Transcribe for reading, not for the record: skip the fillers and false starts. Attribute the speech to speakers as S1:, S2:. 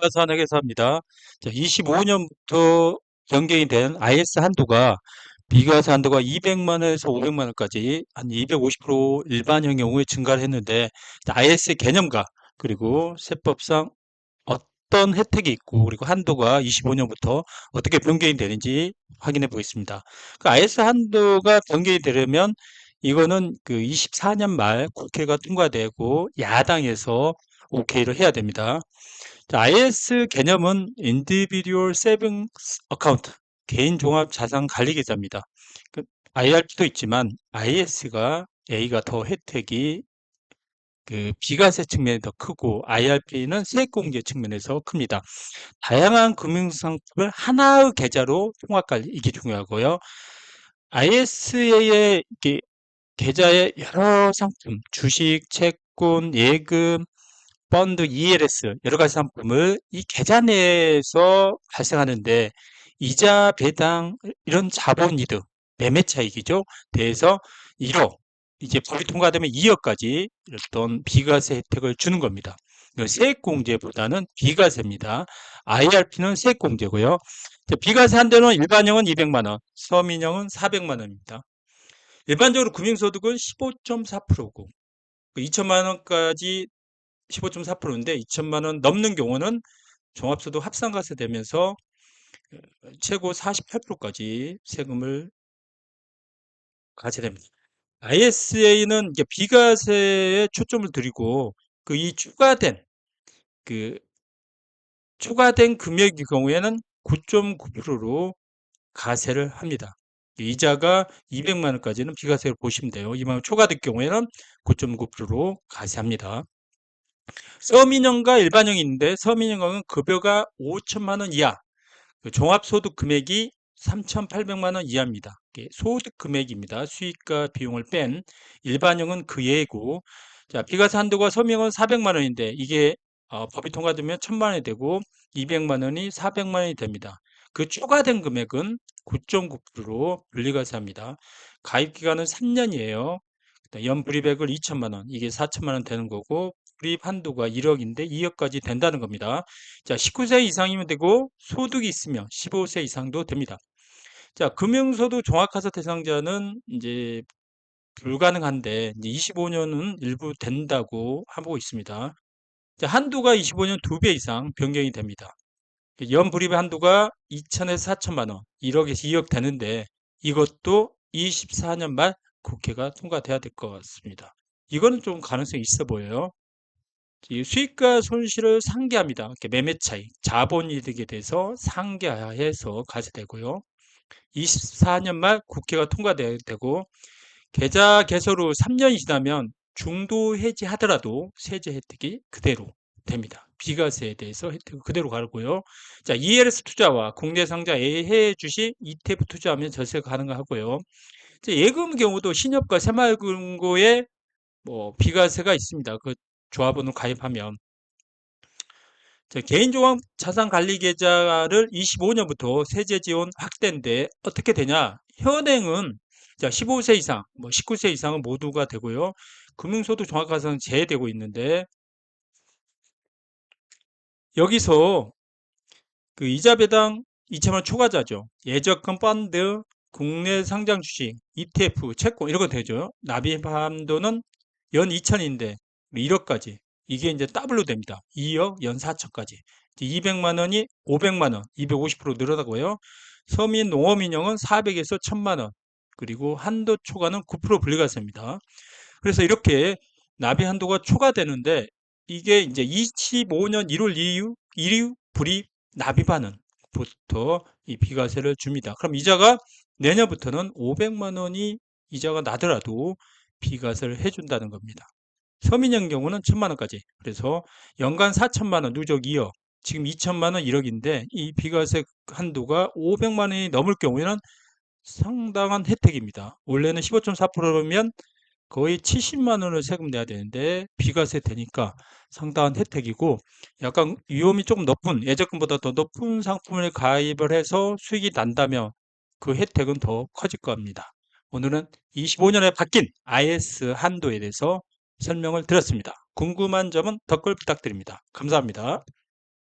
S1: 비과세한액에서 자, 25년부터 변경이 된 IS 한도가 비과세 한도가 200만 원에서 500만 원까지 한 250% 일반형 경우에 증가를 했는데 IS 개념과 그리고 세법상 어떤 혜택이 있고 그리고 한도가 25년부터 어떻게 변경이 되는지 확인해 보겠습니다. 그 IS 한도가 변경이 되려면 이거는 그 24년 말 국회가 통과되고 야당에서 오케이를 해야 됩니다. 자, IS 개념은 Individual Savings Account, 개인 종합 자산 관리 계좌입니다. 그 IRP도 있지만 IS가 A가 더 혜택이 그 비과세 측면이 더 크고 IRP는 세액공제 측면에서 큽니다. 다양한 금융상품을 하나의 계좌로 통합관리 이게 중요하고요. IS의 계좌의 여러 상품, 주식, 채권, 예금, 펀드, ELS 여러 가지 상품을 이 계좌 내에서 발생하는데 이자 배당 이런 자본 이득, 매매 차익이죠. 대해서 1억 이제 법이 통과되면 2억까지 어떤 비과세 혜택을 주는 겁니다. 세액공제보다는 비과세입니다. IRP는 세액공제고요. 비과세 한도는 일반형은 200만 원, 서민형은 400만 원입니다. 일반적으로 금융소득은 15.4%고 2천만 원까지 15.4%인데 2천만 원 넘는 경우는 종합소득 합산과세 되면서 최고 48%까지 세금을 과세됩니다. ISA는 비과세에 초점을 두고 이 그 추가된 금액의 경우에는 9.9%로 과세를 합니다. 이자가 200만 원까지는 비과세를 보시면 돼요. 이만 원 초과될 경우에는 9.9%로 과세합니다. 서민형과 일반형이 있는데 서민형은 급여가 5천만 원 이하, 종합소득 금액이 3,800만 원 이하입니다. 소득 금액입니다. 수익과 비용을 뺀 일반형은 그 예고. 자, 비과세 한도가 서민형은 400만 원인데 이게 법이 통과되면 1,000만 원이 되고 200만 원이 400만 원이 됩니다. 그 추가된 금액은 9.9%로 분리과세합니다. 가입 기간은 3년이에요. 연불입액을 2천만 원, 이게 4천만 원 되는 거고 불이익 한도가 1억인데 2억까지 된다는 겁니다. 자, 19세 이상이면 되고 소득이 있으면 15세 이상도 됩니다. 자, 금융소득 종합과세 대상자는 이제 불가능한데 이제 25년은 일부 된다고 하고 있습니다. 자, 한도가 25년 2배 이상 변경이 됩니다. 연불입의 한도가 2천에서 4천만 원, 1억에서 2억 되는데 이것도 24년 말 국회가 통과돼야 될 것 같습니다. 이거는 좀 가능성이 있어 보여요. 이 수익과 손실을 상계합니다. 이렇게 매매 차익, 자본이득에 대해서 상계해서 과세되고요. 24년 말 국회가 통과돼야 되고 계좌 개설 후 3년이 지나면 중도 해지하더라도 세제 혜택이 그대로 됩니다. 비과세에 대해서 혜택이 그대로 가고요. 자, ELS 투자와 국내 상자 해외 주식 ETF 투자하면 절세가 가능하고요. 예금 경우도 신협과 새마을금고에 비과세가 있습니다. 그 조합원을 가입하면. 자, 개인종합 자산관리계좌를 25년부터 세제 지원 확대인데 어떻게 되냐? 현행은 자, 15세 이상, 19세 이상은 모두가 되고요. 금융소득 종합과세는 제외되고 있는데 여기서 그 이자 배당 2천만 원 초과자죠. 예적금 펀드, 국내 상장 주식, ETF, 채권 이런 거 되죠. 납입 한도는 연 2천인데 1억까지 이게 이제 더블로 됩니다. 2억 연 4천까지 200만 원이 500만 원 250% 늘어나고요. 서민 농어민형은 400에서 1000만 원 그리고 한도 초과는 9% 분리과세입니다. 그래서 이렇게 납입 한도가 초과되는데 이게 이제 25년 1월 이후 불이익 납입하는 부터 이 비과세를 줍니다. 그럼 이자가 내년부터는 500만 원이 이자가 나더라도 비과세를 해준다는 겁니다. 서민형 경우는 1000만 원까지. 그래서 연간 4천만 원, 누적 2억. 지금 2천만 원 1억인데 이 비과세 한도가 500만 원이 넘을 경우에는 상당한 혜택입니다. 원래는 15.4%면 거의 70만 원을 세금 내야 되는데 비과세 되니까 상당한 혜택이고 약간 위험이 조금 높은 예적금보다 더 높은 상품을 가입을 해서 수익이 난다면 그 혜택은 더 커질 겁니다. 오늘은 25년에 바뀐 IS 한도에 대해서 설명을 드렸습니다. 궁금한 점은 댓글 부탁드립니다. 감사합니다.